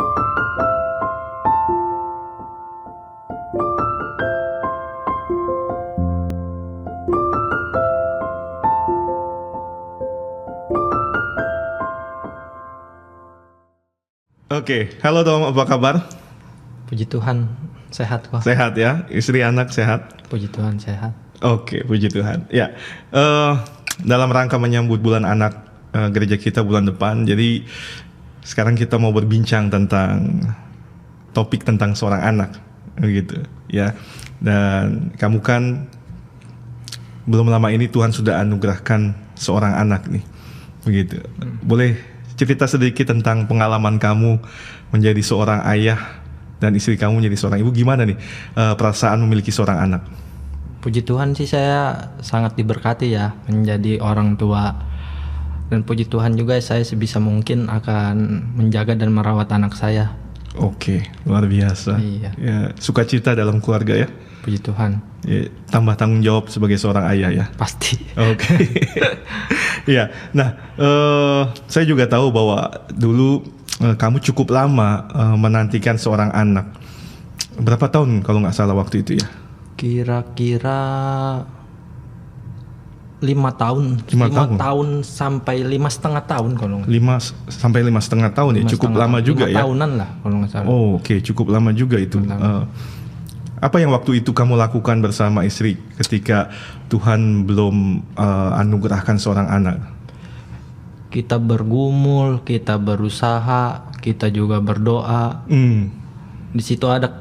Oke, halo Tom, apa kabar? Puji Tuhan, sehat kok. Sehat ya, istri anak sehat? Puji Tuhan, sehat. Oke, puji Tuhan. Ya, dalam rangka menyambut bulan anak gereja kita bulan depan, jadi sekarang kita mau berbincang tentang topik tentang seorang anak, gitu ya. Dan kamu kan belum lama ini Tuhan sudah anugerahkan seorang anak nih, begitu. Boleh cerita sedikit tentang pengalaman kamu menjadi seorang ayah dan istri kamu menjadi seorang ibu, gimana nih perasaan memiliki seorang anak? Puji Tuhan sih saya sangat diberkati ya menjadi orang tua. Dan puji Tuhan juga saya sebisa mungkin akan menjaga dan merawat anak saya. Oke, luar biasa. Iya. Ya, sukacita dalam keluarga ya. Puji Tuhan. Ya, tambah tanggung jawab sebagai seorang ayah ya. Pasti. Oke. Ya, nah saya juga tahu bahwa dulu kamu cukup lama menantikan seorang anak. Berapa tahun kalau nggak salah waktu itu ya? Kira-kira 5 tahun. 5 tahun sampai 5,5 tahun kalau nggak. 5 sampai 5,5 tahun ya, cukup lama juga 5 ya. tahunan lah kalau nggak salah. Oh, oke, cukup lama juga itu. Apa yang waktu itu kamu lakukan bersama istri ketika Tuhan belum anugerahkan seorang anak? Kita bergumul, kita berusaha, kita juga berdoa. Di situ ada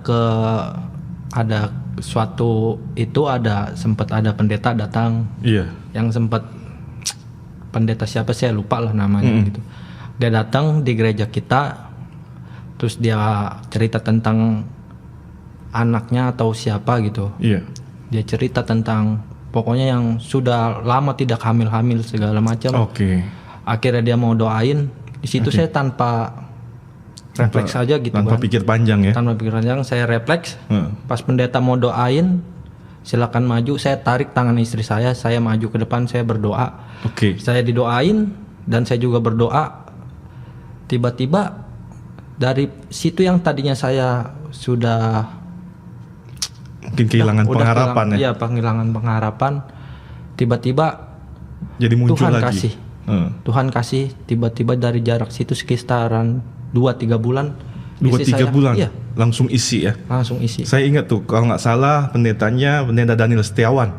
suatu itu sempat ada pendeta datang. Iya. Yang sempat pendeta siapa saya lupa lah namanya gitu. Dia datang di gereja kita, terus dia cerita tentang anaknya atau siapa gitu. Iya. Dia cerita tentang pokoknya yang sudah lama tidak hamil-hamil segala macam. Oke. Akhirnya dia mau doain. Di situ saya tanpa refleks aja gitu tanpa kan. pikir panjang ya. Tanpa pikir panjang saya refleks. Pas pendeta mau doain, silakan maju. Saya tarik tangan istri saya maju ke depan, saya berdoa. Oke. Saya didoain dan saya juga berdoa. Tiba-tiba dari situ yang tadinya saya sudah Mungkin kehilangan pengharapan ya. Iya, kehilangan pengharapan. Tiba-tiba Jadi muncul Tuhan lagi. kasih. Tuhan kasih tiba-tiba dari jarak situ sekitaran 2-3 bulan. 2-3 bulan Iya, langsung isi ya. langsung isi. Saya ingat tuh kalau nggak salah pendeta Daniel Setiawan.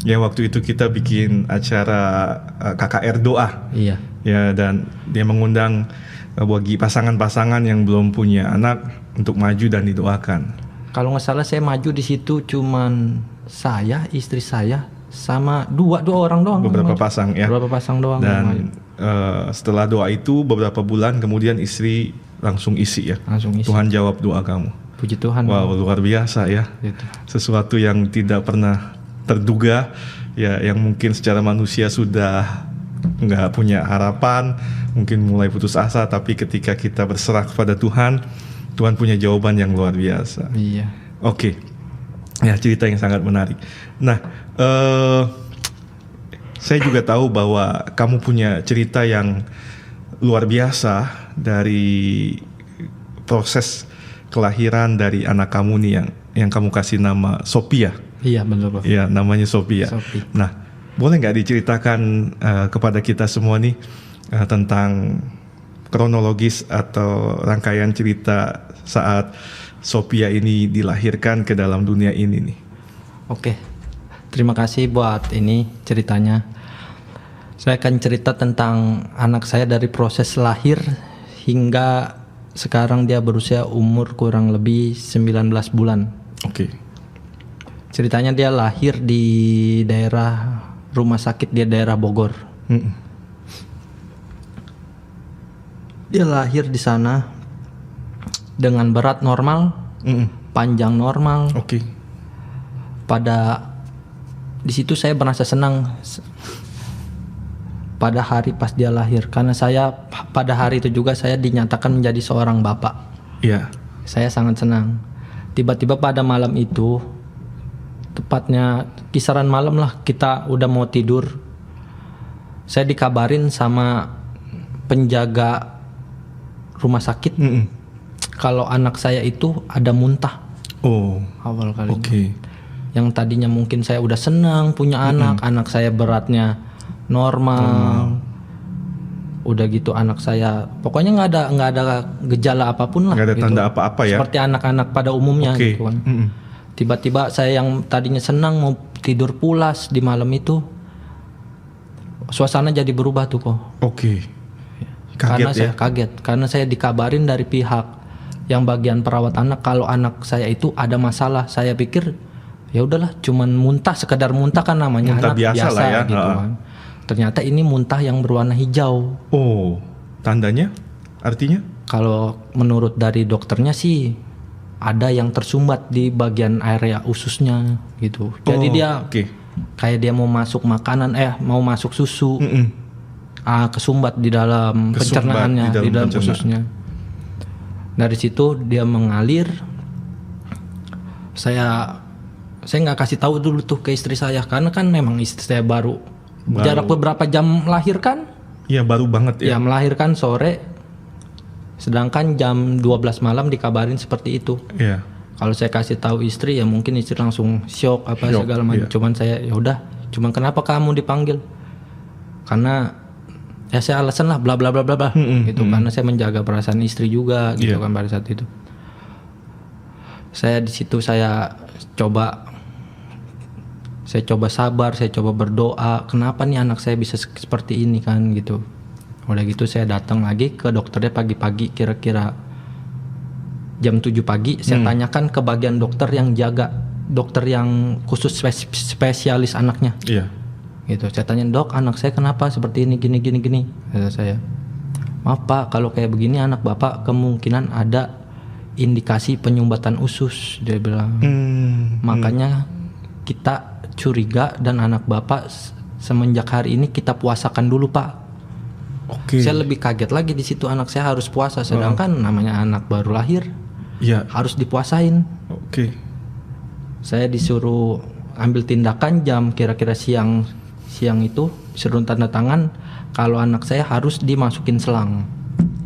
Ya waktu itu kita bikin acara KKR doa. Iya. Ya, dan dia mengundang bagi pasangan-pasangan yang belum punya anak untuk maju dan didoakan. Kalau nggak salah saya maju di situ cuman saya, istri saya, sama dua orang doang. Beberapa pasang ya. Beberapa pasang doang. Dan setelah doa itu beberapa bulan kemudian istri langsung isi ya. Langsung isi. Tuhan jawab doa kamu. Puji Tuhan. Wow, luar biasa ya. Gitu. Sesuatu yang tidak pernah terduga ya, yang mungkin secara manusia sudah nggak punya harapan, mungkin mulai putus asa, tapi ketika kita berserah kepada Tuhan, Tuhan punya jawaban yang luar biasa. Iya. Oke. Ya, cerita yang sangat menarik. Nah, saya juga tahu bahwa kamu punya cerita yang luar biasa dari proses kelahiran dari anak kamu nih yang kamu kasih nama Sophia. Iya, benar, Pak. Iya, namanya Sophia. Sophie. Nah, boleh nggak diceritakan kepada kita semua nih tentang kronologis atau rangkaian cerita saat Sophia ini dilahirkan ke dalam dunia ini nih? Oke, terima kasih buat ini ceritanya. Saya akan cerita tentang anak saya dari proses lahir hingga sekarang dia berusia umur kurang lebih 19 bulan. Oke. Ceritanya dia lahir di daerah rumah sakit di daerah Bogor. Dia lahir di sana dengan berat normal, panjang normal. Oke. Di situ saya merasa senang pada hari pas dia lahir, karena pada hari itu juga saya dinyatakan menjadi seorang bapak. Iya. Saya sangat senang. Tiba-tiba pada malam itu, tepatnya kisaran malam lah, kita udah mau tidur, saya dikabarin sama penjaga rumah sakit kalau anak saya itu ada muntah Oh, awal kali. oke. Yang tadinya mungkin saya udah senang punya anak saya beratnya normal. Udah gitu anak saya pokoknya nggak ada gejala apapun lah. Nggak ada gitu. tanda apa-apa ya? Seperti anak-anak pada umumnya Oke. gitu kan. Tiba-tiba saya yang tadinya senang mau tidur pulas di malam itu, suasana jadi berubah tuh kok. Oke. Karena Kaget ya? saya kaget karena saya dikabarin dari pihak yang bagian perawat anak kalau anak saya itu ada masalah. Saya pikir ya udahlah cuman muntah, sekedar muntah kan namanya Muntah anak biasa lah ya. gitu kan. Ternyata ini muntah yang berwarna hijau. Oh, tandanya? Artinya? Kalau menurut dari dokternya sih ada yang tersumbat di bagian area ususnya gitu. Jadi Oh, dia oke. kayak dia mau masuk makanan mau masuk susu. Kesumbat di dalam pencernaannya, di dalam ususnya. Dari situ dia mengalir. Saya nggak kasih tahu dulu tuh ke istri saya karena kan memang istri saya baru jarak beberapa jam melahirkan. Iya, baru banget ya. Ya melahirkan sore. Sedangkan jam 12 malam dikabarin seperti itu. Iya. Kalau saya kasih tahu istri ya mungkin istri langsung shock Shock, segala macam. iya. Cuman saya ya udah, cuman kenapa kamu dipanggil? Karena ya saya alasan lah bla bla bla bla bla gitu karena saya menjaga perasaan istri juga gitu kan pada saat itu. Saya di situ saya coba sabar, saya coba berdoa, kenapa nih anak saya bisa seperti ini kan gitu. Udah gitu saya datang lagi ke dokternya pagi-pagi kira-kira jam 7 pagi, saya tanyakan ke bagian dokter yang jaga, dokter yang khusus spesialis anaknya. Iya. Gitu. Saya tanya, "Dok, anak saya kenapa seperti ini gini kata saya. "Maaf Pak, kalau kayak begini anak Bapak kemungkinan ada indikasi penyumbatan usus," dia bilang. Makanya kita curiga dan anak Bapak semenjak hari ini kita puasakan dulu, Pak. Oke. Saya lebih kaget lagi di situ anak saya harus puasa sedangkan namanya anak baru lahir Iya. harus dipuasain. Oke. Saya disuruh ambil tindakan jam kira-kira siang itu disuruh tanda tangan kalau anak saya harus dimasukin selang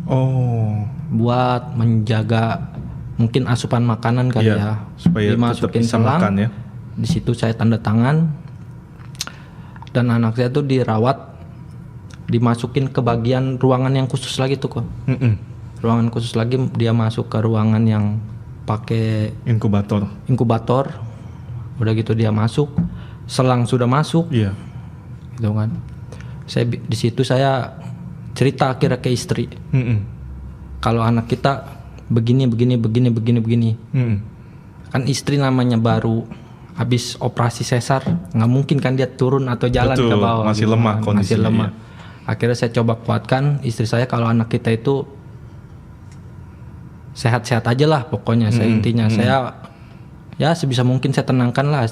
Oh. buat menjaga mungkin asupan makanan kali Iya, ya, supaya tetap dimasukin bisa selang makan ya. di situ saya tanda tangan dan anak saya tuh dirawat dimasukin ke bagian ruangan yang khusus lagi tuh kok. Ruangan khusus lagi, dia masuk ke ruangan yang pakai Inkubator. udah gitu dia masuk, selang sudah masuk Iya. gitu kan. Saya di situ saya cerita akhirnya ke istri kalau anak kita begini kan istri namanya baru habis operasi sesar nggak mungkin kan dia turun atau jalan Betul, ke bawah masih gitu lemah kan. kondisinya, masih lemah. iya. Akhirnya saya coba kuatkan istri saya kalau anak kita itu sehat-sehat aja lah pokoknya. Saya intinya saya ya sebisa mungkin saya tenangkan lah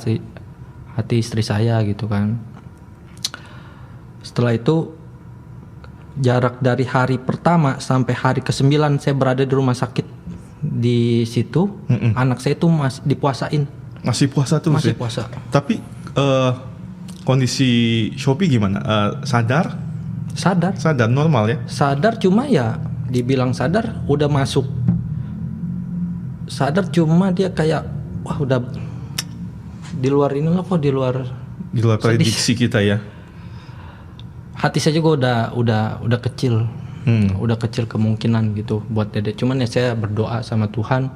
hati istri saya gitu kan. Setelah itu jarak dari hari pertama sampai hari ke-9 saya berada di rumah sakit di situ. Anak saya itu masih dipuasain. Masih puasa terus Masih ya? puasa. Tapi kondisi Shopee gimana? Sadar normal ya? Sadar cuma ya dibilang sadar udah masuk. Sadar cuma dia kayak wah udah di luar ini loh kok di luar Prediksi kita ya. hati saya juga udah kecil. Udah kecil kemungkinan gitu buat Dede. Cuman ya saya berdoa sama Tuhan.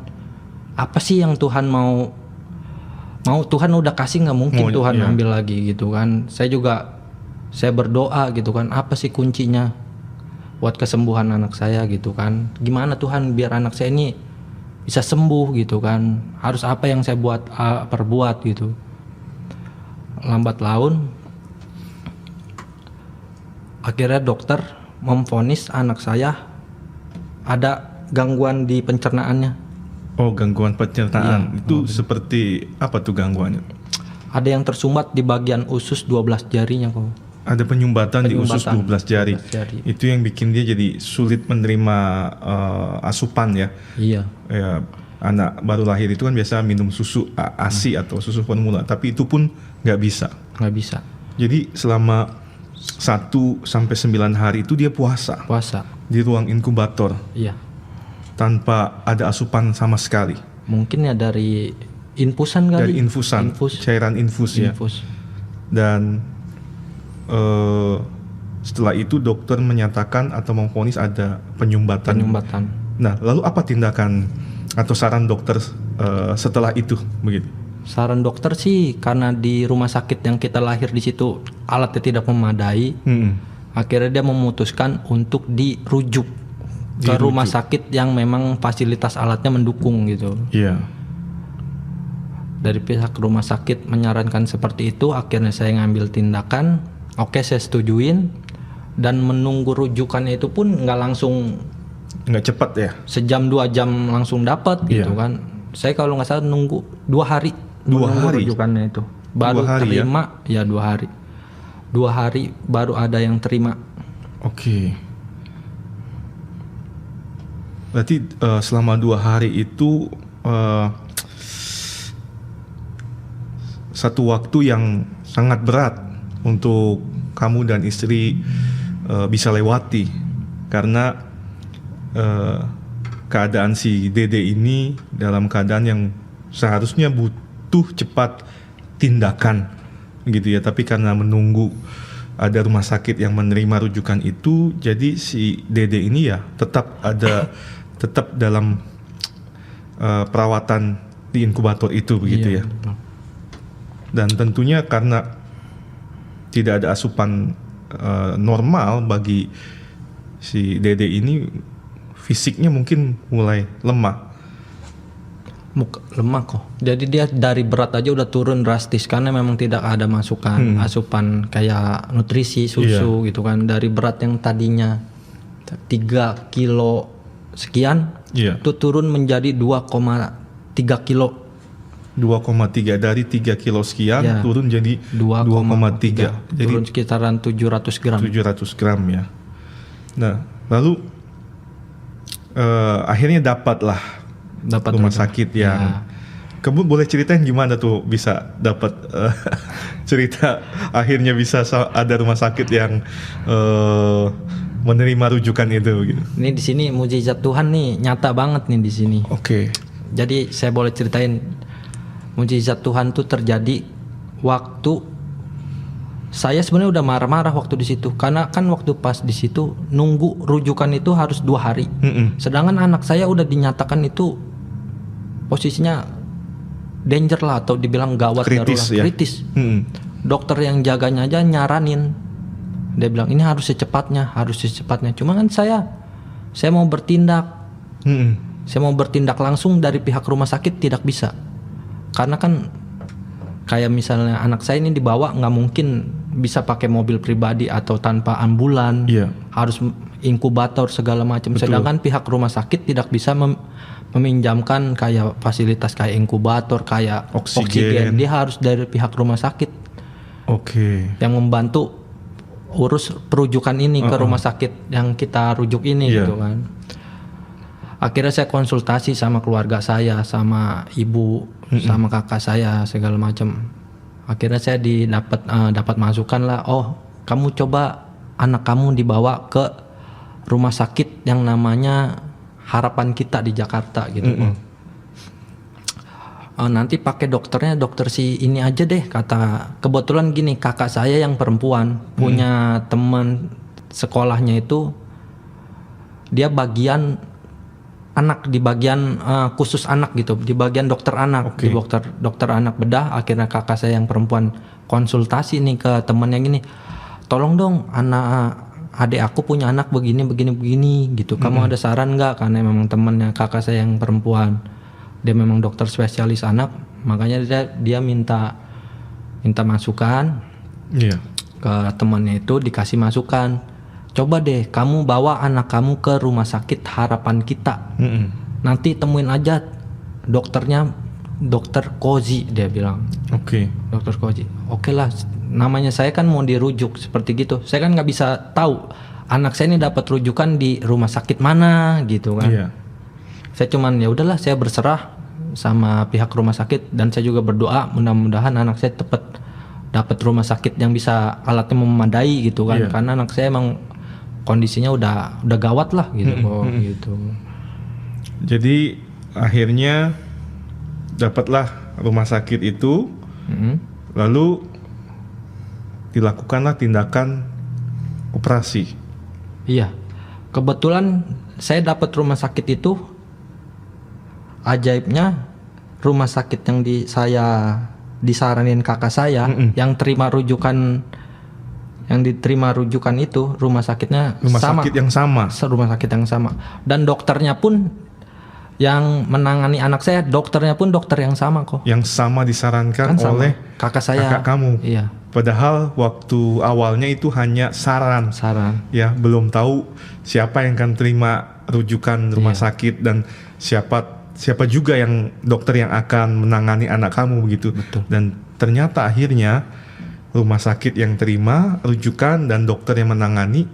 Apa sih yang Tuhan mau Tuhan udah kasih nggak mungkin Tuhan ambil lagi gitu kan. Saya berdoa gitu kan. Apa sih kuncinya buat kesembuhan anak saya gitu kan. Gimana Tuhan biar anak saya ini bisa sembuh gitu kan. Harus apa yang saya perbuat gitu. Lambat laun akhirnya dokter memvonis anak saya ada gangguan di pencernaannya. Oh, gangguan pencernaan. Iya. Itu seperti apa tuh gangguannya? Ada yang tersumbat di bagian usus 12 jarinya kok. Ada penyumbatan di usus 12 jari. 12 jari. Itu yang bikin dia jadi sulit menerima asupan ya. Iya. Ya, anak baru lahir itu kan biasa minum susu ASI atau susu formula, tapi itu pun nggak bisa. Nggak bisa. Jadi selama 1 sampai 9 hari itu dia puasa Puasa. di ruang inkubator. Iya. tanpa ada asupan sama sekali. Mungkin ya dari infusan kali. Dari infusan, cairan infus ya. Dan setelah itu dokter menyatakan atau memvonis ada penyumbatan. Nah, lalu apa tindakan atau saran dokter setelah itu begitu? Saran dokter sih karena di rumah sakit yang kita lahir di situ alatnya tidak memadai. Akhirnya dia memutuskan untuk dirujuk ke rumah sakit yang memang fasilitas alatnya mendukung gitu. Iya. Dari pihak rumah sakit menyarankan seperti itu, akhirnya saya ngambil tindakan. Oke, saya setujuin, dan menunggu rujukannya itu pun nggak cepat ya. Sejam 2 jam langsung dapat gitu kan. Saya kalau nggak salah nunggu 2 hari. 2 hari rujukannya itu. Baru 2 hari terima ya 2 hari. 2 hari baru ada yang terima. Oke. Berarti selama 2 hari itu satu waktu yang sangat berat untuk kamu dan istri bisa lewati, karena keadaan si Dede ini dalam keadaan yang seharusnya butuh cepat tindakan gitu ya, tapi karena menunggu ada rumah sakit yang menerima rujukan itu, jadi si Dede ini ya tetap dalam perawatan di inkubator itu begitu ya. Dan tentunya karena tidak ada asupan normal bagi si Dede ini, fisiknya mungkin mulai lemah. Lemah kok. Jadi dia dari berat aja udah turun drastis karena memang tidak ada masukan asupan kayak nutrisi, susu gitu kan. Dari berat yang tadinya 3 kilo sekian itu turun menjadi 2,3 kilo. 2,3 dari 3 kilo sekian turun jadi 2,3. Jadi turun sekitaran 700 gram. 700 gram ya. Nah, lalu akhirnya dapat rumah sakit yang kamu boleh ceritain gimana tuh bisa dapat cerita akhirnya bisa ada rumah sakit yang menerima rujukan itu gitu. Ini di sini mujizat Tuhan nih nyata banget nih di sini. Oke. Jadi saya boleh ceritain mujizat Tuhan tuh terjadi waktu saya sebenarnya udah marah-marah waktu di situ, karena kan waktu pas di situ nunggu rujukan itu harus 2 hari. Sedangkan anak saya udah dinyatakan itu posisinya danger lah, atau dibilang gawat, kritis. Dokter yang jaganya aja nyaranin, dia bilang ini harus secepatnya. Cuma kan saya mau bertindak, saya mau bertindak langsung dari pihak rumah sakit tidak bisa, karena kan kayak misalnya anak saya ini dibawa nggak mungkin bisa pakai mobil pribadi atau tanpa ambulan, harus inkubator segala macam. Sedangkan pihak rumah sakit tidak bisa meminjamkan kayak fasilitas kayak inkubator, kayak oksigen. Dia harus dari pihak rumah sakit. Yang membantu urus perujukan ini ke rumah sakit yang kita rujuk ini gitu kan. Akhirnya saya konsultasi sama keluarga saya, sama ibu, sama kakak saya segala macam. Akhirnya saya dapat masukan lah, oh kamu coba anak kamu dibawa ke rumah sakit yang namanya Harapan Kita di Jakarta gitu. Nanti pakai dokternya dokter si ini aja deh, kata. Kebetulan gini, kakak saya yang perempuan punya teman sekolahnya itu dia bagian anak, di bagian khusus anak gitu, di bagian dokter anak, di dokter anak bedah. Akhirnya kakak saya yang perempuan konsultasi nih ke temennya gini, tolong dong adik aku punya anak begini gitu, kamu ada saran nggak? Karena memang temennya kakak saya yang perempuan dia memang dokter spesialis anak, makanya dia minta masukan ke temannya itu, dikasih masukan, coba deh kamu bawa anak kamu ke rumah sakit Harapan Kita. Nanti temuin aja dokternya, dokter Kozi, dia bilang. Dokter Kozi. Oke lah, namanya saya kan mau dirujuk seperti gitu. Saya kan nggak bisa tahu anak saya ini dapat rujukan di rumah sakit mana gitu kan. Saya cuman ya udahlah, saya berserah sama pihak rumah sakit, dan saya juga berdoa mudah-mudahan anak saya dapat rumah sakit yang bisa alatnya memadai gitu kan. Karena anak saya emang kondisinya udah gawat lah gitu gitu. Jadi akhirnya dapatlah rumah sakit itu, lalu dilakukanlah tindakan operasi. Iya. Kebetulan saya dapat rumah sakit itu, ajaibnya rumah sakit yang saya disaranin kakak saya yang terima rujukan, yang diterima rujukan itu rumah sakitnya sama. Sakit yang sama. Rumah sakit yang sama. Dan dokternya pun yang menangani anak saya, dokternya pun dokter yang sama kok. Yang sama disarankan Kan sama. oleh kakak saya. kakak kamu. Iya. Padahal waktu awalnya itu hanya saran. Ya, belum tahu siapa yang akan terima rujukan rumah sakit dan siapa juga yang dokter yang akan menangani anak kamu begitu. Betul. Dan ternyata akhirnya rumah sakit yang terima rujukan dan dokter yang menangani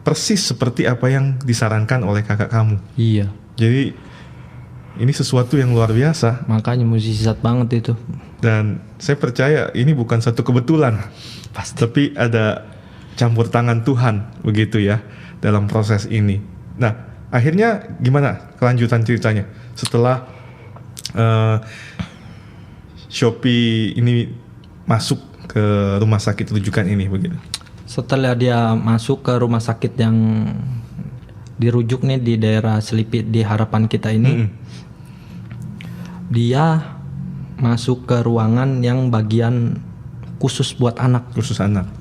persis seperti apa yang disarankan oleh kakak kamu. Iya. Jadi ini sesuatu yang luar biasa. Makanya mukjizat banget itu. Dan saya percaya ini bukan satu kebetulan. Pasti. Tapi ada campur tangan Tuhan begitu ya dalam proses ini. Nah, akhirnya gimana kelanjutan ceritanya setelah Shopee ini masuk ke rumah sakit rujukan ini begitu? Setelah dia masuk ke rumah sakit yang dirujuk nih di daerah Selipi di Harapan Kita ini, dia masuk ke ruangan yang bagian khusus buat anak.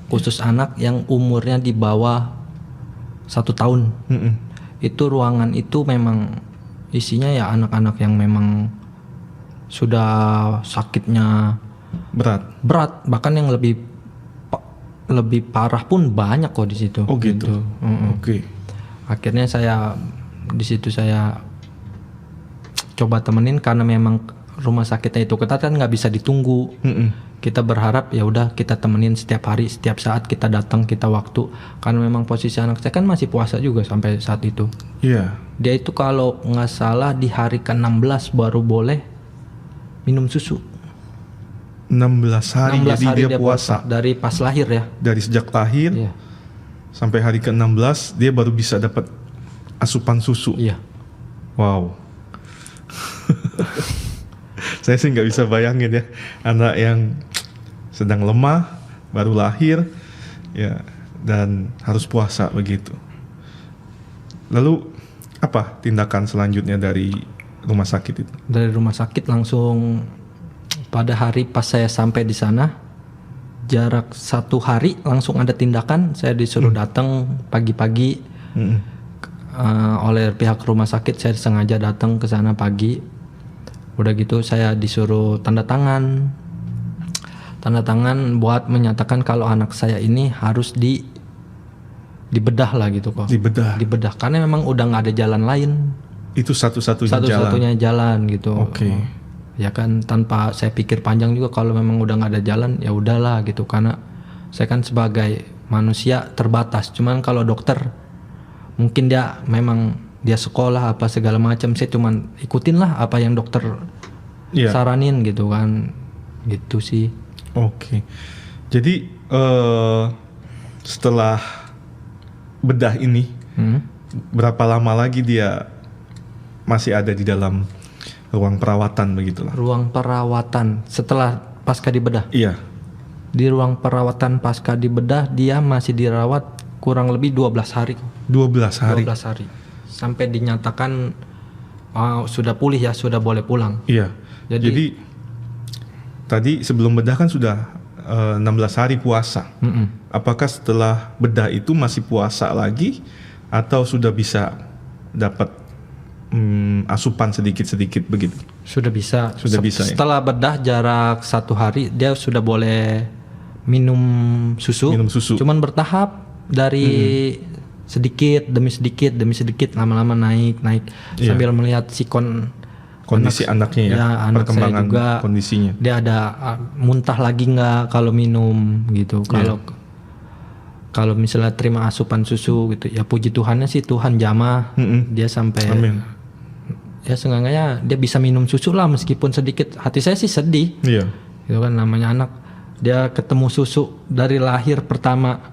Khusus anak yang umurnya di bawah 1 tahun. Itu ruangan itu memang isinya ya anak-anak yang memang sudah sakitnya berat, bahkan yang lebih parah pun banyak kok di situ. Oh gitu. Oke. Akhirnya di situ saya coba temenin karena memang rumah sakitnya itu ketat kan, nggak bisa ditunggu. Kita berharap ya udah kita temenin setiap hari, setiap saat kita datang, kita waktu, karena memang posisi anak saya kan masih puasa juga sampai saat itu. Iya. Dia itu kalau nggak salah di hari ke-16 baru boleh minum susu. 16 hari jadi dia puasa. Dari pas lahir ya. Dari sejak lahir sampai hari ke-16 dia baru bisa dapat asupan susu. Iya. Wow. Saya sih nggak bisa bayangin ya, anak yang sedang lemah baru lahir ya dan harus puasa begitu. Lalu apa tindakan selanjutnya dari rumah sakit itu? Dari rumah sakit langsung pada hari pas saya sampai di sana, jarak 1 hari langsung ada tindakan. Saya disuruh datang pagi-pagi oleh pihak rumah sakit. Saya sengaja datang ke sana pagi. Udah gitu saya disuruh tanda tangan buat menyatakan kalau anak saya ini harus dibedah lah gitu kok. Dibedah karena memang udah nggak ada jalan lain. Itu satu-satunya jalan gitu. Oke. Ya kan, tanpa saya pikir panjang juga, kalau memang udah nggak ada jalan ya udahlah gitu, karena saya kan sebagai manusia terbatas. Cuman kalau dokter mungkin dia sekolah apa segala macam, saya cuman ikutin lah apa yang dokter saranin gitu kan, gitu sih. Oke. Jadi setelah bedah ini berapa lama lagi dia masih ada di dalam ruang perawatan begitulah? Ruang perawatan setelah pasca dibedah? Iya. Di ruang perawatan pasca dibedah dia masih dirawat kurang lebih 12 hari. 12 hari? 12 hari. Sampai dinyatakan sudah pulih ya, sudah boleh pulang. Iya. Jadi tadi sebelum bedah kan sudah 16 hari puasa. Apakah setelah bedah itu masih puasa lagi atau sudah bisa dapat asupan sedikit-sedikit begitu? Sudah bisa. Ya? Setelah bedah jarak 1 hari dia sudah boleh minum susu. Cuman bertahap dari sedikit demi sedikit lama-lama naik sambil melihat kondisi anaknya ya, perkembangan juga, kondisinya. Dia ada muntah lagi nggak kalau minum gitu. Kalau misalnya terima asupan susu gitu ya, puji Tuhannya sih Tuhan jamah. Dia sampai ya seenggaknya dia bisa minum susu lah meskipun sedikit. Hati saya sih sedih. Iya. Itu kan namanya anak. Dia ketemu susu dari lahir pertama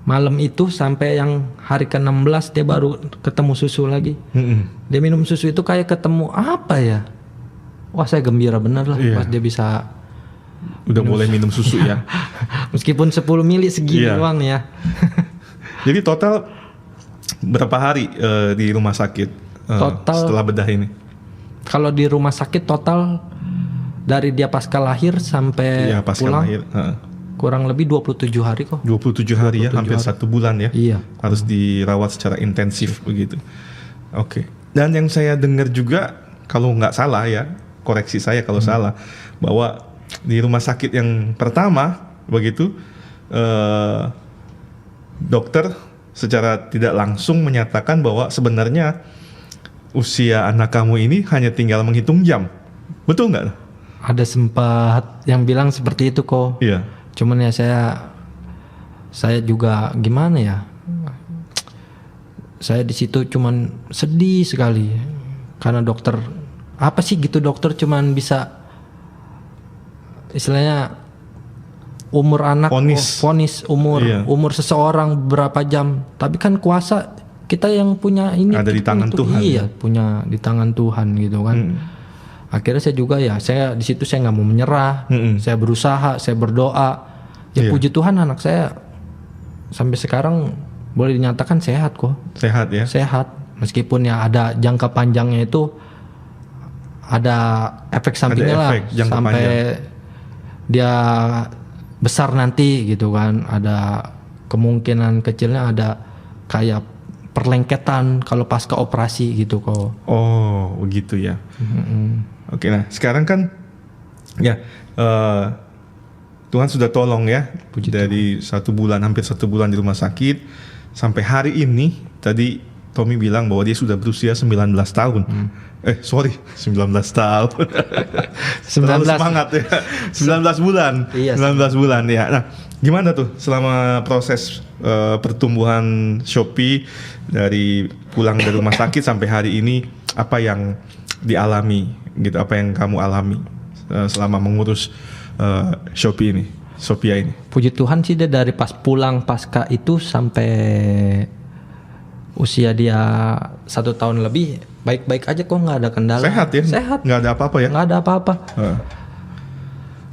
Malam itu sampai yang hari ke-16 dia baru ketemu susu lagi. Dia minum susu itu kayak ketemu apa ya? Wah, saya gembira bener lah pas dia bisa udah boleh minum susu ya. Meskipun 10 mili segini doang ya. Jadi total berapa hari di rumah sakit total, setelah bedah ini? Kalau di rumah sakit total dari dia pasca lahir sampai pulang lahir, kurang lebih 27 hari kok. 27 hari 27 ya, hampir hari. 1 bulan ya. Iya. Harus dirawat secara intensif begitu. Oke. Dan yang saya dengar juga, kalau nggak salah ya, koreksi saya kalau salah, bahwa di rumah sakit yang pertama begitu, dokter secara tidak langsung menyatakan bahwa sebenarnya usia anak kamu ini hanya tinggal menghitung jam. Betul nggak? Ada sempat yang bilang seperti itu kok. Iya. Cuman ya saya juga gimana ya? Saya di situ cuman sedih sekali karena dokter apa sih gitu, dokter cuman bisa istilahnya umur anak vonis umur seseorang berapa jam, tapi kan kuasa kita yang punya ini ada di tangan Tuhan. Iya, punya di tangan Tuhan gitu kan. Akhirnya saya juga saya di situ saya nggak mau menyerah, saya berusaha, saya berdoa. Ya puji Tuhan anak saya sampai sekarang boleh dinyatakan sehat kok. Sehat ya? Sehat, meskipun ya ada jangka panjangnya itu ada efek sampingnya lah sampai dia besar nanti gitu kan. Ada kemungkinan kecilnya ada kayak perlengketan kalau pasca operasi gitu kok. Oh begitu ya. Oke, nah sekarang kan ya Tuhan sudah tolong ya. Puji dari Tuhan. 1 bulan, hampir 1 bulan di rumah sakit sampai hari ini. Tadi Tommy bilang bahwa dia sudah berusia 19 tahun. 19 tahun. 19 semangat ya. 19 bulan. Iya, 19 bulan ya. Nah, gimana tuh selama proses pertumbuhan Shopee dari pulang dari rumah sakit sampai hari ini, apa yang dialami gitu, apa yang kamu alami selama mengurus Shopee ini, Sophia ini? Puji Tuhan sih dia dari pas pulang pasca itu sampai usia dia 1 tahun lebih baik-baik aja kok, nggak ada kendala. Sehat ya? Sehat. Nggak ada apa-apa ya? Nggak ada apa-apa.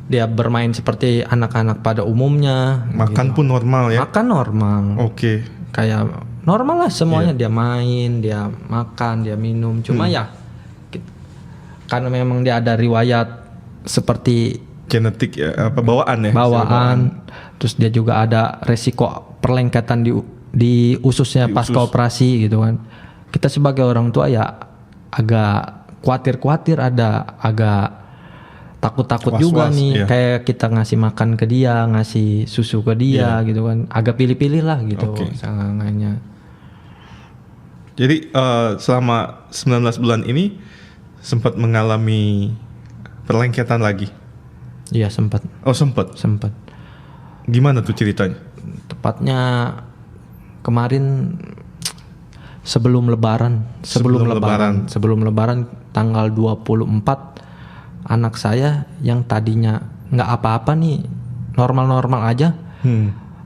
Dia bermain seperti anak-anak pada umumnya. Makan gitu. Pun normal ya? Makan normal. Oke. Kayak normal lah semuanya. Dia main, dia makan, dia minum. Cuma ya karena memang dia ada riwayat seperti genetik ya, apa bawaan ya? Bawaan. Terus dia juga ada resiko perlengketan di ususnya pasca operasi gitu kan. Kita sebagai orang tua ya agak khawatir, ada agak takut-takut juga nih. Kayak kita ngasih makan ke dia, ngasih susu ke dia gitu kan. Agak pilih-pilih lah gitu sangangannya. Jadi selama 19 bulan ini sempat mengalami perlengketan lagi? Iya sempat. Oh sempat? Sempat. Gimana tuh ceritanya? Tepatnya kemarin sebelum lebaran tanggal 24, anak saya yang tadinya nggak apa-apa nih, normal-normal aja,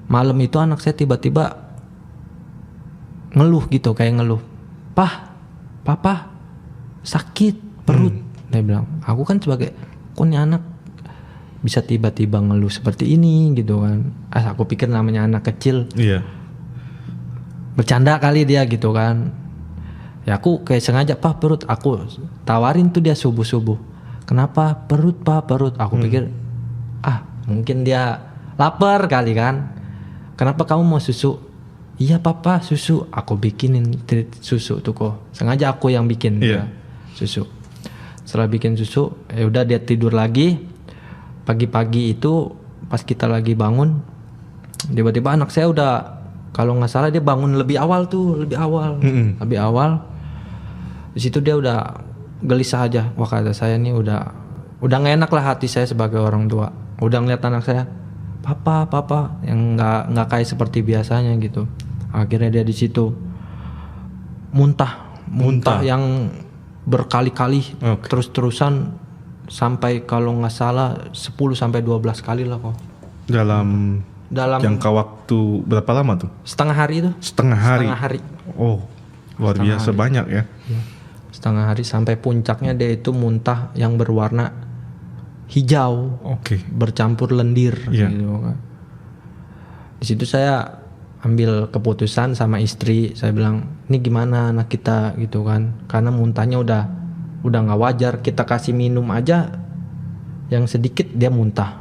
malam itu anak saya tiba-tiba ngeluh gitu, kayak ngeluh, papa sakit perut. Dia bilang, aku kan sebagai kok nih anak bisa tiba-tiba ngeluh seperti ini gitu kan. Aku pikir namanya anak kecil. Iya. Bercanda kali dia gitu kan. Ya aku kayak sengaja, perut. Aku tawarin tuh dia subuh-subuh. Kenapa perut perut? Aku pikir mungkin dia lapar kali kan. Kenapa kamu mau susu? Iya papa susu. Aku bikinin susu tuh kok. Sengaja aku yang bikin susu. Setelah bikin susu, ya udah dia tidur lagi. Pagi-pagi itu pas kita lagi bangun, tiba-tiba anak saya udah, kalau nggak salah dia bangun lebih awal. Lebih awal. Di situ dia udah gelisah aja. Wah kata saya nih udah nggak enak lah hati saya sebagai orang tua. Udah ngeliat anak saya, papa yang nggak kayak seperti biasanya gitu. Akhirnya dia di situ muntah yang berkali-kali, terus-terusan sampai kalau nggak salah 10-12 kali lah kok. Dalam dalam Jangka waktu berapa lama tuh? setengah hari itu. Setengah hari. Setengah hari. Oh, luar Setengah biasa banyak ya. Ya, setengah hari sampai puncaknya dia itu muntah yang berwarna hijau Oke. bercampur lendir Iya. gitu kan. Di situ saya ambil keputusan sama istri, saya bilang ini gimana anak kita gitu kan, karena muntahnya udah nggak wajar, kita kasih minum aja yang sedikit dia muntah.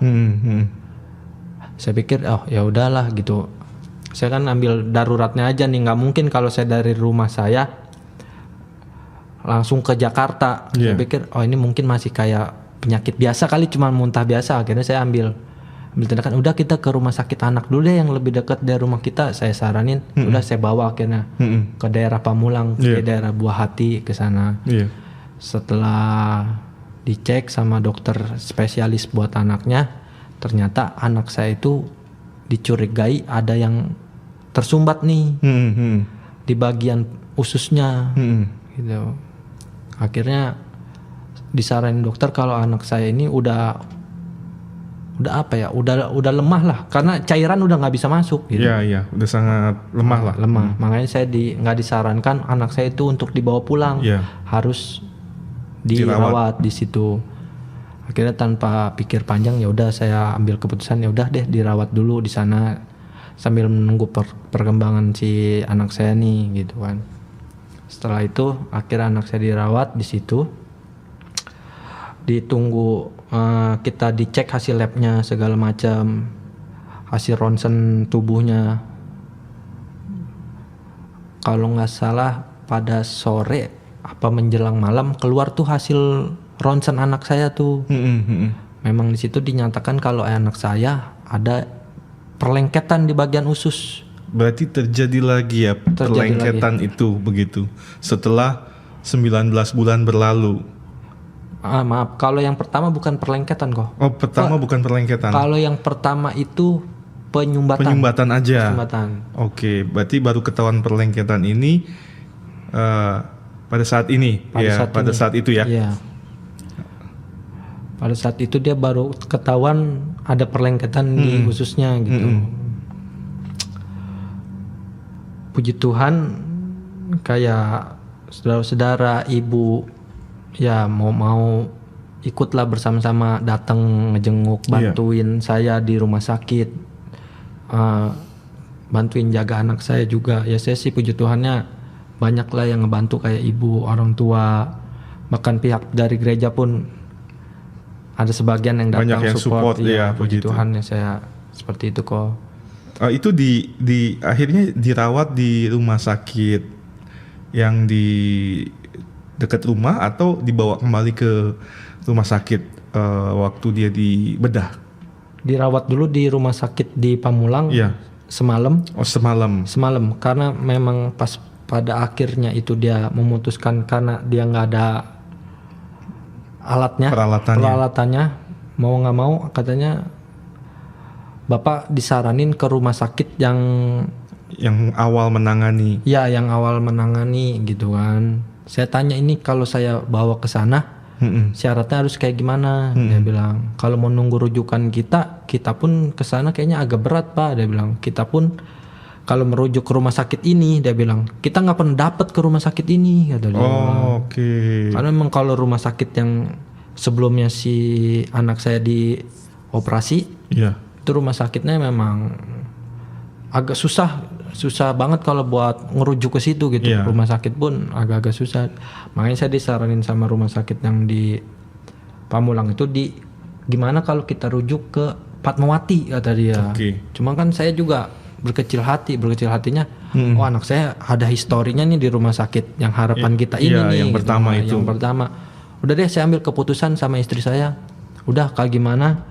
Saya pikir oh ya udahlah gitu, saya kan ambil daruratnya aja nih, nggak mungkin kalau saya dari rumah saya langsung ke Jakarta. Saya pikir oh ini mungkin masih kayak penyakit biasa kali, cuma muntah biasa. Akhirnya saya ambil tindakan, udah kita ke rumah sakit anak dulu deh yang lebih dekat dari rumah kita. Saya saranin, udah saya bawa akhirnya ke daerah Pamulang, ke daerah Buah Hati ke sana. Setelah dicek sama dokter spesialis buat anaknya, ternyata anak saya itu dicurigai ada yang tersumbat nih di bagian ususnya, gitu. Akhirnya disaranin dokter kalau anak saya ini udah apa ya, udah lemah lah, karena cairan udah nggak bisa masuk gitu. Iya, udah sangat lemah lah. Lemah. Makanya saya nggak disarankan anak saya itu untuk dibawa pulang, harus dirawat di situ. Akhirnya tanpa pikir panjang ya udah saya ambil keputusan, ya udah deh dirawat dulu di sana sambil menunggu perkembangan si anak saya nih gitu kan. Setelah itu akhirnya anak saya dirawat di situ, ditunggu kita dicek hasil labnya segala macam, hasil ronsen tubuhnya. Kalau nggak salah pada sore apa menjelang malam keluar tuh hasil ronsen anak saya tuh. Memang di situ dinyatakan kalau anak saya ada perlengketan di bagian usus. Berarti terjadi lagi ya perlengketan itu begitu setelah 19 bulan berlalu. Maaf, kalau yang pertama bukan perlengketan kok. Oh, pertama bukan perlengketan. Kalau yang pertama itu penyumbatan. Penyumbatan aja. Penyumbatan. Oke, berarti baru ketahuan perlengketan ini pada saat ini. Pada saat itu ya. Iya. Pada saat itu dia baru ketahuan ada perlengketan di ususnya gitu. Puji Tuhan, kayak saudara-saudara, ibu ya mau ikutlah bersama-sama datang ngejenguk, bantuin saya di rumah sakit, bantuin jaga anak saya juga. Ya saya sih puji Tuhannya banyak lah yang ngebantu, kayak ibu, orang tua, bahkan pihak dari gereja pun ada sebagian yang datang, banyak yang support ya, puji Tuhan ya, saya seperti itu kok. Itu di akhirnya dirawat di rumah sakit yang di dekat rumah atau dibawa kembali ke rumah sakit waktu dia dibedah? Dirawat dulu di rumah sakit di Pamulang semalam. Oh, semalam. Semalam, karena memang pas pada akhirnya itu dia memutuskan karena dia nggak ada peralatannya, mau nggak mau katanya Bapak disaranin ke rumah sakit yang awal menangani. Ya, yang awal menangani gitu kan. Saya tanya, ini kalau saya bawa ke sana syaratnya harus kayak gimana? Dia bilang kalau mau nunggu rujukan kita pun ke sana kayaknya agak berat Pak. Dia bilang kita pun kalau merujuk ke rumah sakit ini, dia bilang kita nggak pernah dapat ke rumah sakit ini, kata dia. Oke. Karena memang kalau rumah sakit yang sebelumnya si anak saya dioperasi, itu rumah sakitnya memang agak susah banget kalau buat ngerujuk ke situ gitu. Rumah sakit pun agak-agak susah. Makanya saya disaranin sama rumah sakit yang di Pamulang itu, gimana kalau kita rujuk ke Fatmawati, kata dia. Cuma kan saya juga berkecil hatinya, oh anak saya ada historinya nih di rumah sakit yang harapan kita ini nih. Yang pertama itu. Yang pertama. Udah deh, saya ambil keputusan sama istri saya. Udah, kayak gimana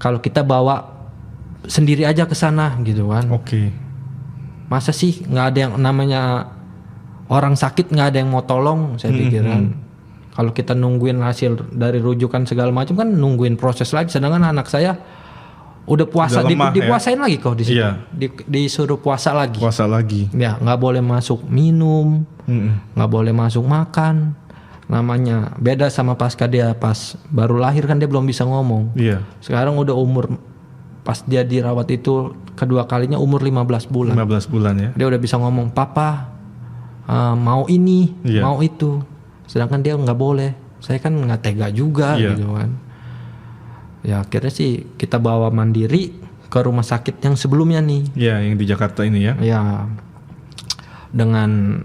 kalau kita bawa sendiri aja ke sana gitu kan. Masa sih nggak ada yang namanya orang sakit, nggak ada yang mau tolong, saya pikiran. Kalau kita nungguin hasil dari rujukan segala macam kan nungguin proses lagi, sedangkan anak saya udah puasa, dipuasain lagi kok di situ. Disuruh puasa lagi. Ya, nggak boleh masuk minum, nggak boleh masuk makan. Namanya beda sama pasca dia pas baru lahir kan, dia belum bisa ngomong. Sekarang udah umur pas dia dirawat itu kedua kalinya umur 15 bulan. 15 bulan ya. Dia udah bisa ngomong, papa mau ini, mau itu. Sedangkan dia nggak boleh. Saya kan nggak tega juga gitu kan. Ya akhirnya sih kita bawa mandiri ke rumah sakit yang sebelumnya nih. Iya, yang di Jakarta ini ya. Ya, dengan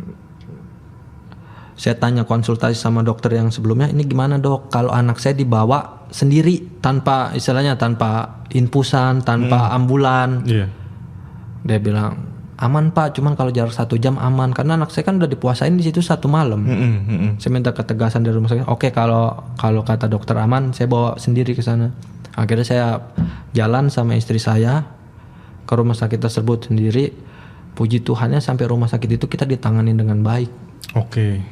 saya tanya konsultasi sama dokter yang sebelumnya, ini gimana dok kalau anak saya dibawa sendiri tanpa istilahnya tanpa infusan, tanpa ambulan. Dia bilang aman pak, cuman kalau jarak 1 jam aman karena anak saya kan udah dipuasain di situ 1 malam. Saya minta ketegasan dari rumah sakit. Oke, kalau kata dokter aman, saya bawa sendiri ke sana. Akhirnya saya jalan sama istri saya ke rumah sakit tersebut sendiri. Puji Tuhannya sampai rumah sakit itu kita ditangani dengan baik. Oke.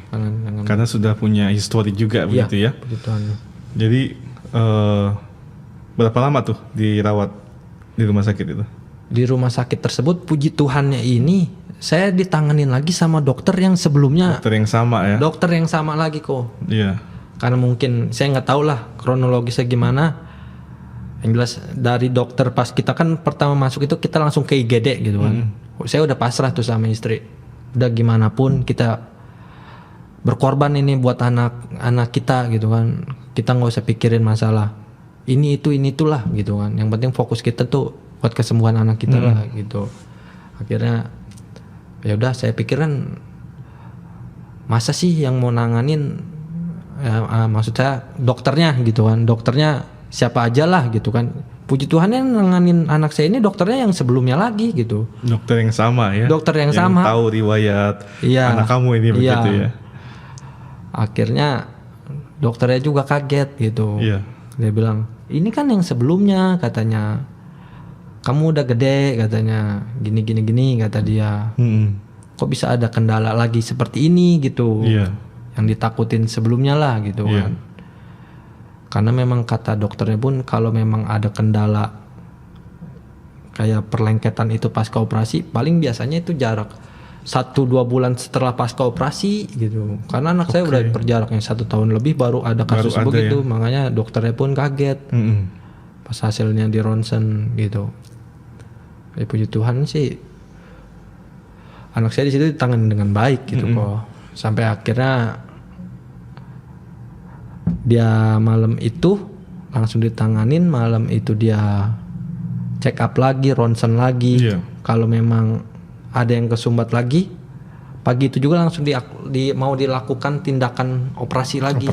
Karena sudah punya histori juga begitu ya. Puji Tuhan. Jadi berapa lama tuh dirawat di rumah sakit itu? Di rumah sakit tersebut puji Tuhannya ini saya ditanganin lagi sama dokter yang sebelumnya. Dokter yang sama ya? Dokter yang sama lagi kok. Iya. Karena mungkin saya nggak tahu lah kronologisnya gimana. Yang jelas dari dokter pas kita kan pertama masuk itu kita langsung ke IGD gitu kan. Saya udah pasrah tuh sama istri. Udah gimana pun kita berkorban ini buat anak kita gitu kan. Kita nggak usah pikirin masalah ini itulah gitu kan. Yang penting fokus kita tuh buat kesembuhan anak kita lah gitu. Akhirnya ya udah saya pikiran masa sih yang mau nanganin maksud saya dokternya gitu kan. Dokternya siapa aja lah gitu kan. Puji Tuhan yang nanganin anak saya ini dokternya yang sebelumnya lagi gitu. Dokter yang sama ya. Dokter yang sama. Tahu riwayat anak kamu ini begitu ya. Akhirnya dokternya juga kaget gitu. Dia bilang, "Ini kan yang sebelumnya," katanya. "Kamu udah gede," katanya. Gini kata dia. Kok bisa ada kendala lagi seperti ini gitu. Yang ditakutin sebelumnya lah gitu kan. Karena memang kata dokternya pun kalau memang ada kendala kayak perlengketan itu pasca operasi, paling biasanya itu jarak 1-2 bulan setelah pasca operasi gitu. Karena anak saya udah berjaraknya 1 tahun lebih baru ada kasus begitu. Ya? Makanya dokternya pun kaget pas hasilnya di ronsen gitu. Ya puji Tuhan sih anak saya di situ ditangani dengan baik gitu kok. Sampai akhirnya dia malam itu langsung ditanganin, malam itu dia check up lagi, ronsen lagi. Kalau memang ada yang kesumbat lagi, pagi itu juga langsung mau dilakukan tindakan operasi lagi.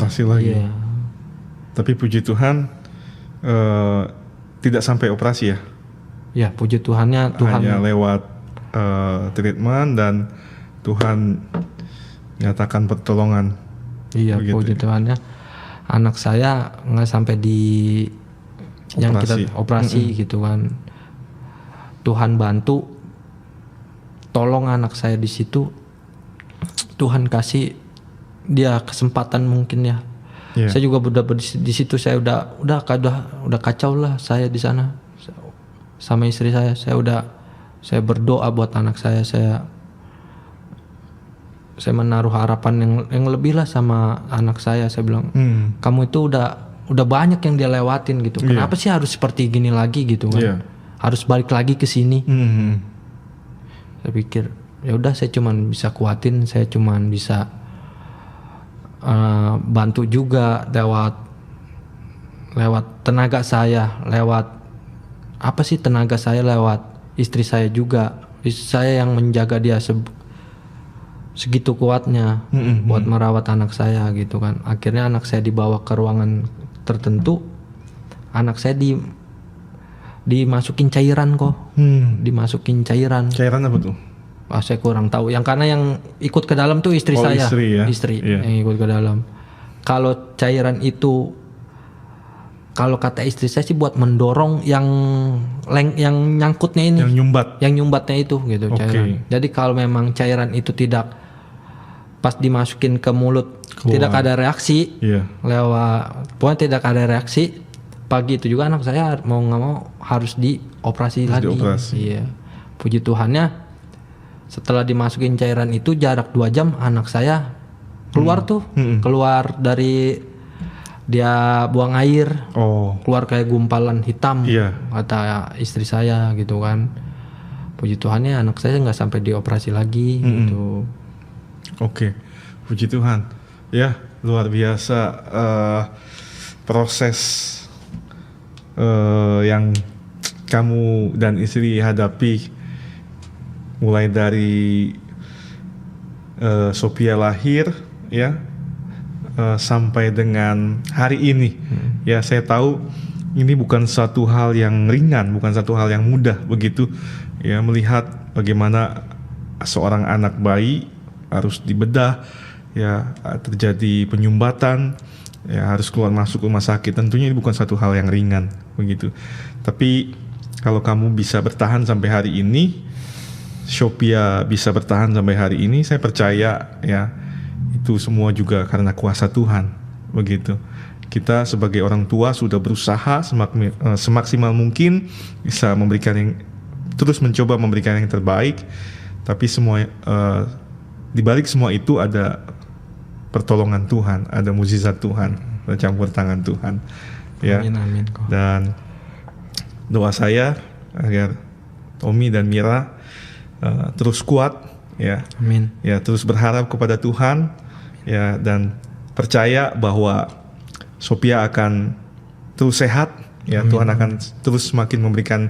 Tapi puji Tuhan tidak sampai operasi ya? Ya puji Tuhannya Tuhan hanya lewat treatment dan Tuhan nyatakan pertolongan. Iya begitu, puji Tuhannya anak saya nggak sampai di operasi. Yang kita operasi gitu kan. Tuhan bantu, tolong anak saya di situ. Tuhan kasih dia kesempatan mungkin ya. Saya juga udah di situ saya udah kacau lah saya di sana sama istri saya. Saya berdoa buat anak saya. Saya menaruh harapan yang lebih lah sama anak saya. Saya bilang, kamu itu udah banyak yang dia lewatin gitu. Kenapa sih harus seperti gini lagi gitu kan? Harus balik lagi ke sini. Saya pikir, ya udah saya cuman bisa kuatin, saya cuman bisa bantu juga lewat tenaga saya, lewat istri saya juga. Istri saya yang menjaga dia segitu kuatnya buat merawat anak saya gitu kan. Akhirnya anak saya dibawa ke ruangan tertentu, anak saya dimasukin cairan kok. Dimasukin cairan. Cairan apa tuh? Saya kurang tahu. Karena yang ikut ke dalam tuh istri saya. Istri yang ikut ke dalam. Kalau cairan itu, kalau kata istri saya sih buat mendorong yang nyangkutnya ini. Yang nyumbatnya itu gitu cairan. Jadi kalau memang cairan itu tidak pas dimasukin ke mulut tidak ada reaksi, pokoknya tidak ada reaksi. Pagi itu juga anak saya mau nggak mau harus dioperasi lagi. Puji Tuhannya setelah dimasukin cairan itu jarak 2 jam anak saya keluar keluar dari dia buang air Oh, keluar kayak gumpalan hitam, iya. kata istri saya gitu kan. Puji Tuhannya anak saya nggak sampai dioperasi lagi gitu. Oke, puji Tuhan. Ya, luar biasa proses yang kamu dan istri hadapi, mulai dari Sophia lahir, ya, sampai dengan hari ini. Ya, saya tahu ini bukan satu hal yang ringan, bukan satu hal yang mudah begitu. Ya, melihat bagaimana seorang anak bayi harus dibedah, ya, terjadi penyumbatan, ya, harus keluar masuk rumah sakit. Tentunya ini bukan satu hal yang ringan begitu. Tapi kalau kamu bisa bertahan sampai hari ini, Sophia bisa bertahan sampai hari ini, saya percaya ya itu semua juga karena kuasa Tuhan begitu. Kita sebagai orang tua sudah berusaha semaksimal mungkin bisa memberikan yang, terus mencoba memberikan yang terbaik, tapi semua di balik semua itu ada pertolongan Tuhan, ada mukjizat Tuhan, ada campur tangan Tuhan. Ya. Amin, amin. Dan doa saya agar Tommy dan Mira terus kuat, ya. Amin. Ya, terus berharap kepada Tuhan, ya, dan percaya bahwa Sophia akan terus sehat, ya. Amin. Tuhan akan terus semakin memberikan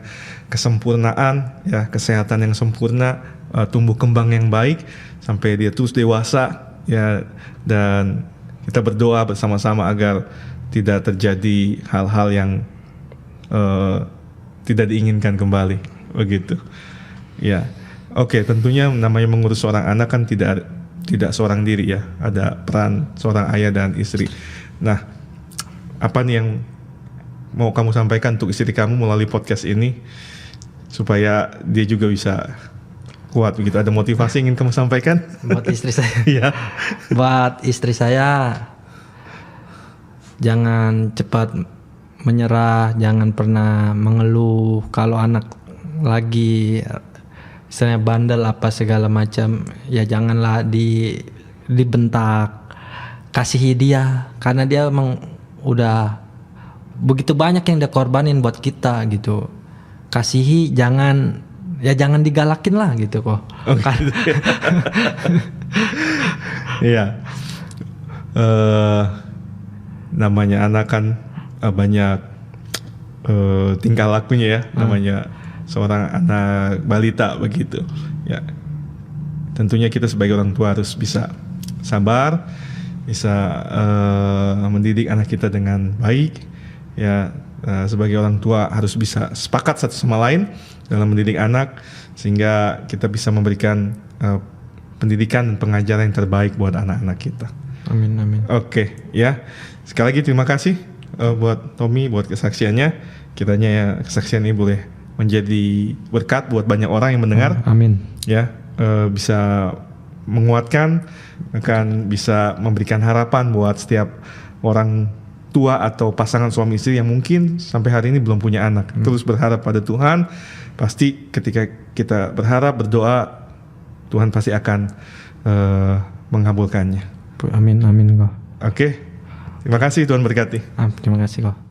kesempurnaan, ya, kesehatan yang sempurna, tumbuh kembang yang baik sampai dia terus dewasa, ya. Dan kita berdoa bersama-sama agar tidak terjadi hal-hal yang tidak diinginkan kembali begitu, ya. Oke, tentunya namanya mengurus seorang anak kan tidak seorang diri, ya. Ada peran seorang ayah dan istri. Nah, apa nih yang mau kamu sampaikan untuk istri kamu melalui podcast ini supaya dia juga bisa kuat begitu? Ada motivasi yang ingin kamu sampaikan? Buat istri saya. Iya. Buat istri saya, jangan cepat menyerah, jangan pernah mengeluh kalau anak lagi misalnya bandel apa segala macam, ya janganlah dibentak, kasihi dia karena dia emang udah begitu banyak yang dia korbanin buat kita gitu. Kasihi, jangan digalakin lah gitu kok. Okay. Iya. Namanya anak kan banyak tingkah lakunya, ya. Namanya seorang anak balita begitu, ya. Tentunya kita sebagai orang tua harus bisa sabar, bisa mendidik anak kita dengan baik, ya. Sebagai orang tua harus bisa sepakat satu sama lain dalam mendidik anak sehingga kita bisa memberikan pendidikan dan pengajaran yang terbaik buat anak-anak kita. Amin, amin. Oke, ya. Sekali lagi terima kasih buat Tommy, buat kesaksiannya. Kiranya ya kesaksian ini boleh menjadi berkat buat banyak orang yang mendengar. Amin. Ya, bisa menguatkan, akan bisa memberikan harapan buat setiap orang tua atau pasangan suami istri yang mungkin sampai hari ini belum punya anak. Terus berharap pada Tuhan. Pasti ketika kita berharap, berdoa, Tuhan pasti akan mengabulkannya. Amin, amin kok. Oke. Terima kasih, Tuhan berkati. Terima kasih kok.